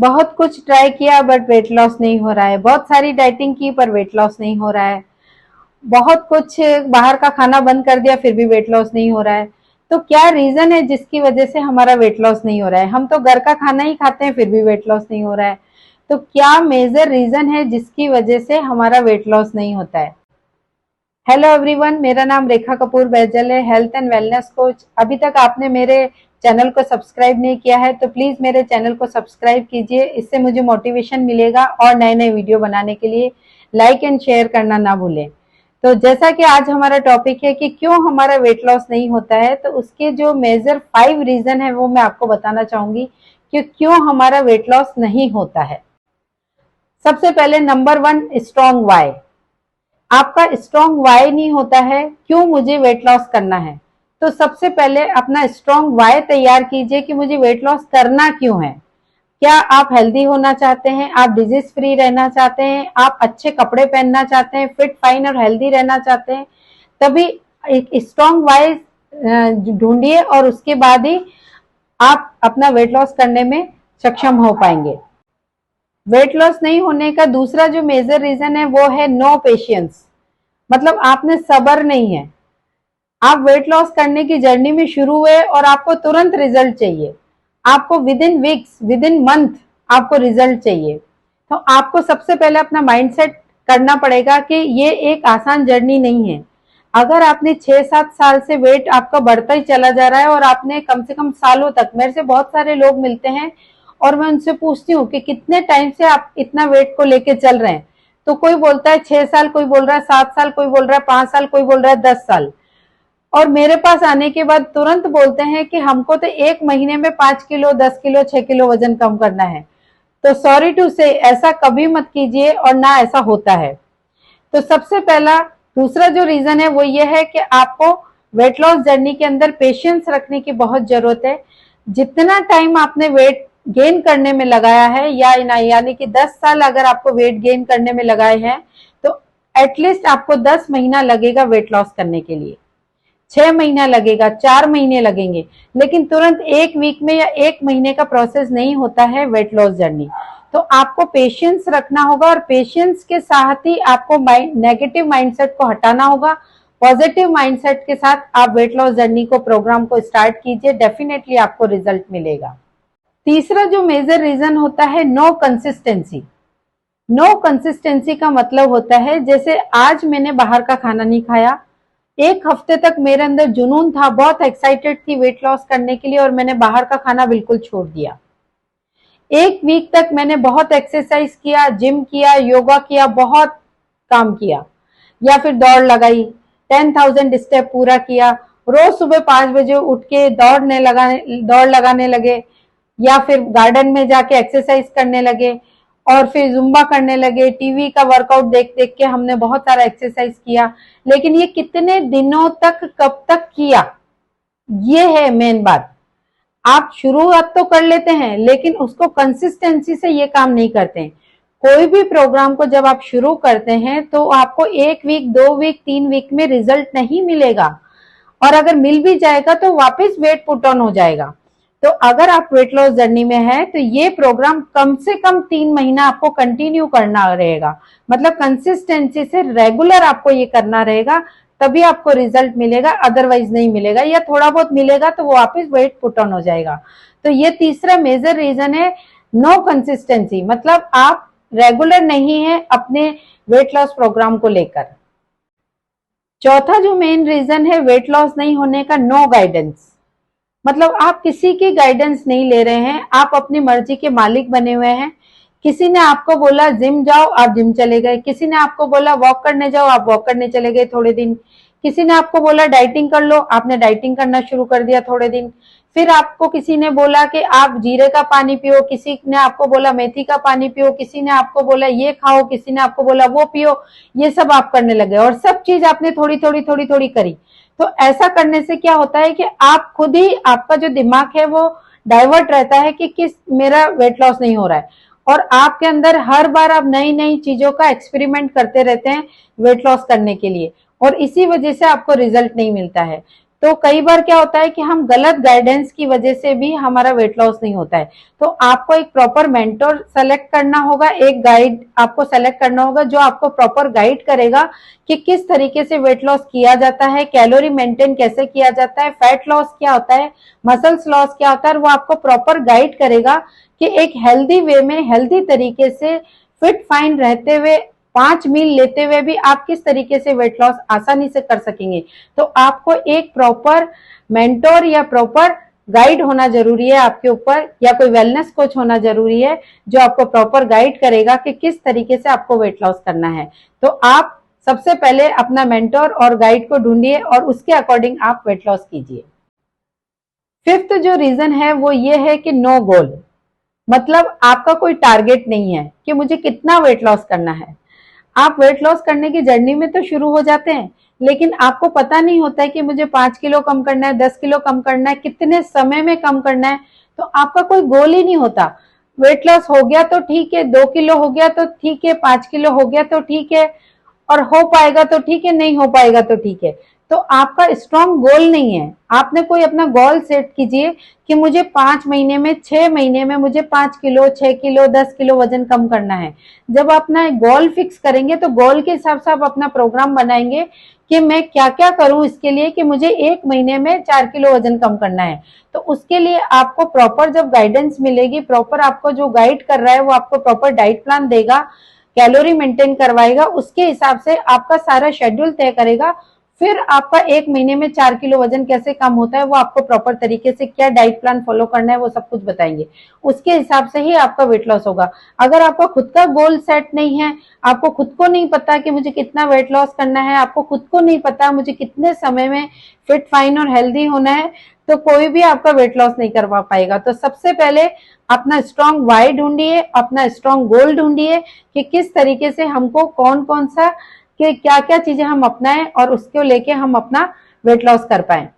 बहुत कुछ ट्राई किया बट वेट लॉस नहीं हो रहा है। बहुत सारी डाइटिंग की पर वेट लॉस नहीं हो रहा है। बहुत कुछ बाहर का खाना बंद कर दिया फिर भी वेट लॉस नहीं हो रहा है। तो क्या रीजन है जिसकी वजह से हमारा वेट लॉस नहीं हो रहा है? हम तो घर का खाना ही खाते हैं फिर भी वेट लॉस नहीं हो रहा है। तो क्या मेजर रीजन है जिसकी वजह से हमारा वेट लॉस नहीं होता है? हेलो एवरीवन, मेरा नाम रेखा कपूर बैजल है, हेल्थ एंड वेलनेस कोच। अभी तक आपने मेरे चैनल को सब्सक्राइब नहीं किया है तो प्लीज मेरे चैनल को सब्सक्राइब कीजिए। इससे मुझे मोटिवेशन मिलेगा और नए नए वीडियो बनाने के लिए लाइक एंड शेयर करना ना भूलें। तो जैसा कि आज हमारा टॉपिक है कि क्यों हमारा वेट लॉस नहीं होता है, तो उसके जो मेजर 5 रीजन है वो मैं आपको बताना चाहूंगी कि क्यों हमारा वेट लॉस नहीं होता है। सबसे पहले नंबर 1, स्ट्रॉन्ग वाई। आपका स्ट्रॉन्ग वाई नहीं होता है, क्यों मुझे वेट लॉस करना है। तो सबसे पहले अपना स्ट्रॉन्ग वाई तैयार कीजिए कि मुझे वेट लॉस करना क्यों है। क्या आप हेल्दी होना चाहते हैं, आप डिजीज फ्री रहना चाहते हैं, आप अच्छे कपड़े पहनना चाहते हैं, फिट फाइन और हेल्दी रहना चाहते हैं, तभी एक स्ट्रॉन्ग वाई ढूंढिए और उसके बाद ही आप अपना वेट लॉस करने में सक्षम हो पाएंगे। वेट लॉस नहीं होने का दूसरा जो मेजर रीजन है वो है नो पेशेंस। मतलब आपने सब्र नहीं है। आप वेट लॉस करने की जर्नी में शुरू हुए और आपको तुरंत रिजल्ट चाहिए। आपको with in weeks, with in month आपको रिजल्ट चाहिए। तो आपको सबसे पहले अपना माइंडसेट करना पड़ेगा कि ये एक आसान जर्नी नहीं है। अगर आपने 6-7 साल से वेट आपका बढ़ता ही चला जा रहा है और आपने कम से कम सालों तक, मेरे से बहुत सारे लोग मिलते हैं और मैं उनसे पूछती हूँ कि कितने टाइम से आप इतना वेट को लेके चल रहे हैं, तो कोई बोलता है 6 साल, कोई बोल रहा है 7 साल, कोई बोल रहा है 5 साल, कोई बोल रहा है 10 साल। और मेरे पास आने के बाद तुरंत बोलते हैं कि हमको तो 1 महीने में 5 किलो, 10 किलो, 6 किलो वजन कम करना है। तो सॉरी टू से, ऐसा कभी मत कीजिए और ना ऐसा होता है। तो सबसे पहला दूसरा जो रीजन है वो ये है कि आपको वेट लॉस जर्नी के अंदर पेशेंस रखने की बहुत जरूरत है। जितना टाइम आपने वेट गेन करने में लगाया है, या यानी कि 10 साल अगर आपको वेट गेन करने में लगाए हैं, तो एटलीस्ट आपको 10 महीना लगेगा वेट लॉस करने के लिए, 6 महीना लगेगा, 4 महीने लगेंगे, लेकिन तुरंत 1 वीक में या 1 महीने का प्रोसेस नहीं होता है वेट लॉस जर्नी। तो आपको पेशेंस रखना होगा और पेशेंस के साथ ही आपको नेगेटिव माइंडसेट को हटाना होगा। पॉजिटिव माइंडसेट के साथ आप वेट लॉस जर्नी को, प्रोग्राम को स्टार्ट कीजिए, डेफिनेटली आपको रिजल्ट मिलेगा। तीसरा जो मेजर रीजन होता है नो कंसिस्टेंसी। नो कंसिस्टेंसी का मतलब होता है जैसे आज मैंने बाहर का खाना नहीं खाया, 1 हफ्ते तक मेरे अंदर जुनून था, बहुत एक्साइटेड थी वेट लॉस करने के लिए और मैंने बाहर का खाना बिल्कुल छोड़ दिया। 1 वीक तक मैंने बहुत एक्सरसाइज किया, जिम किया, योगा किया, बहुत काम किया, या फिर दौड़ लगाई, 10,000 स्टेप पूरा किया, रोज सुबह 5 बजे उठ के दौड़ लगाने लगे, या फिर गार्डन में जाके एक्सरसाइज करने लगे और फिर जुम्बा करने लगे। टीवी का वर्कआउट देख देख के हमने बहुत सारा एक्सरसाइज किया, लेकिन ये कितने दिनों तक, कब तक किया, ये है मेन बात। आप शुरुआत तो कर लेते हैं लेकिन उसको कंसिस्टेंसी से ये काम नहीं करते हैं। कोई भी प्रोग्राम को जब आप शुरू करते हैं तो आपको 1 वीक, 2 वीक, 3 वीक में रिजल्ट नहीं मिलेगा, और अगर मिल भी जाएगा तो वापस वेट पुट ऑन हो जाएगा। तो अगर आप वेट लॉस जर्नी में है तो ये प्रोग्राम कम से कम 3 महीना आपको कंटिन्यू करना रहेगा। मतलब कंसिस्टेंसी से रेगुलर आपको ये करना रहेगा, तभी आपको रिजल्ट मिलेगा, अदरवाइज नहीं मिलेगा, या थोड़ा बहुत मिलेगा तो वो वापस वेट पुट ऑन हो जाएगा। तो ये तीसरा मेजर रीजन है नो कंसिस्टेंसी, मतलब आप रेगुलर नहीं है अपने वेट लॉस प्रोग्राम को लेकर। चौथा जो मेन रीजन है वेट लॉस नहीं होने का, नो गाइडेंस। मतलब आप किसी की गाइडेंस नहीं ले रहे हैं, आप अपनी मर्जी के मालिक बने हुए हैं। किसी ने आपको बोला जिम जाओ, आप जिम चले गए। किसी ने आपको बोला वॉक करने जाओ, आप वॉक करने चले गए थोड़े दिन। किसी ने आपको बोला डाइटिंग कर लो, आपने डाइटिंग करना शुरू कर दिया थोड़े दिन। फिर आपको किसी ने बोला कि आप जीरे का पानी पियो, किसी ने आपको बोला मेथी का पानी पियो, किसी ने आपको बोला ये खाओ, किसी ने आपको बोला वो पियो। ये सब आप करने लगे और सब चीज आपने थोड़ी थोड़ी थोड़ी थोड़ी करी। तो ऐसा करने से क्या होता है कि आप खुद ही, आपका जो दिमाग है वो डाइवर्ट रहता है कि किस मेरा वेट लॉस नहीं हो रहा है, और आपके अंदर हर बार आप नई नई चीजों का एक्सपेरिमेंट करते रहते हैं वेट लॉस करने के लिए, और इसी वजह से आपको रिजल्ट नहीं मिलता है। तो कई बार क्या होता है कि हम गलत गाइडेंस की वजह से भी हमारा वेट लॉस नहीं होता है। तो आपको एक प्रॉपर मेंटर सेलेक्ट करना होगा, एक गाइड आपको सेलेक्ट करना होगा जो आपको प्रॉपर गाइड करेगा कि किस तरीके से वेट लॉस किया जाता है, कैलोरी मेंटेन कैसे किया जाता है, फैट लॉस क्या होता है, मसल्स लॉस क्या होता है, वो आपको प्रॉपर गाइड करेगा कि एक हेल्दी वे में, हेल्दी तरीके से, फिट फाइन रहते हुए, 5 मील लेते हुए भी आप किस तरीके से वेट लॉस आसानी से कर सकेंगे। तो आपको एक प्रॉपर मेंटोर या प्रॉपर गाइड होना जरूरी है आपके ऊपर, या कोई वेलनेस कोच होना जरूरी है जो आपको प्रॉपर गाइड करेगा कि किस तरीके से आपको वेट लॉस करना है। तो आप सबसे पहले अपना मेंटोर और गाइड को ढूंढिए और उसके अकॉर्डिंग आप वेट लॉस कीजिए। फिफ्थ जो रीजन है वो ये है कि नो गोल, मतलब आपका कोई टारगेट नहीं है कि मुझे कितना वेट लॉस करना है। आप वेट लॉस करने की जर्नी में तो शुरू हो जाते हैं, लेकिन आपको पता नहीं होता है कि मुझे 5 किलो कम करना है, 10 किलो कम करना है, कितने समय में कम करना है। तो आपका कोई गोल ही नहीं होता। वेट लॉस हो गया तो ठीक है, 2 किलो हो गया तो ठीक है, 5 किलो हो गया तो ठीक है, और हो पाएगा तो ठीक है, नहीं हो पाएगा तो ठीक है। तो आपका स्ट्रॉन्ग गोल नहीं है। आपने कोई अपना गोल सेट कीजिए कि मुझे 5 महीने में, 6 महीने में मुझे 5 किलो, 6 किलो, 10 किलो वजन कम करना है। जब अपना गोल फिक्स करेंगे तो गोल के हिसाब से आप अपना प्रोग्राम बनाएंगे कि मैं क्या क्या करूं इसके लिए कि मुझे 1 महीने में 4 किलो वजन कम करना है। तो उसके लिए आपको प्रॉपर जब गाइडेंस मिलेगी, प्रॉपर आपको जो गाइड कर रहा है वो आपको प्रॉपर डाइट प्लान देगा, कैलोरी मेंटेन करवाएगा, उसके हिसाब से आपका सारा शेड्यूल तय करेगा। फिर आपका 1 महीने में 4 किलो वजन कैसे कम होता है वो आपको प्रॉपर तरीके से क्या डाइट प्लान फॉलो करना है वो सब कुछ बताएंगे। उसके हिसाब से ही आपका वेट लॉस होगा। अगर आपका खुद का गोल सेट नहीं है, आपको खुद को नहीं पता कि मुझे कितना वेट लॉस करना है, आपको खुद को नहीं पता मुझे कितने समय में फिट फाइन और हेल्दी होना है, तो कोई भी आपका वेट लॉस नहीं करवा पाएगा। तो सबसे पहले अपना स्ट्रॉन्ग वाई ढूंढिए, अपना स्ट्रॉन्ग गोल ढूंढिए कि किस तरीके से हमको कौन कौन सा कि क्या क्या चीजें हम अपनाएं और उसको लेके हम अपना वेट लॉस कर पाए।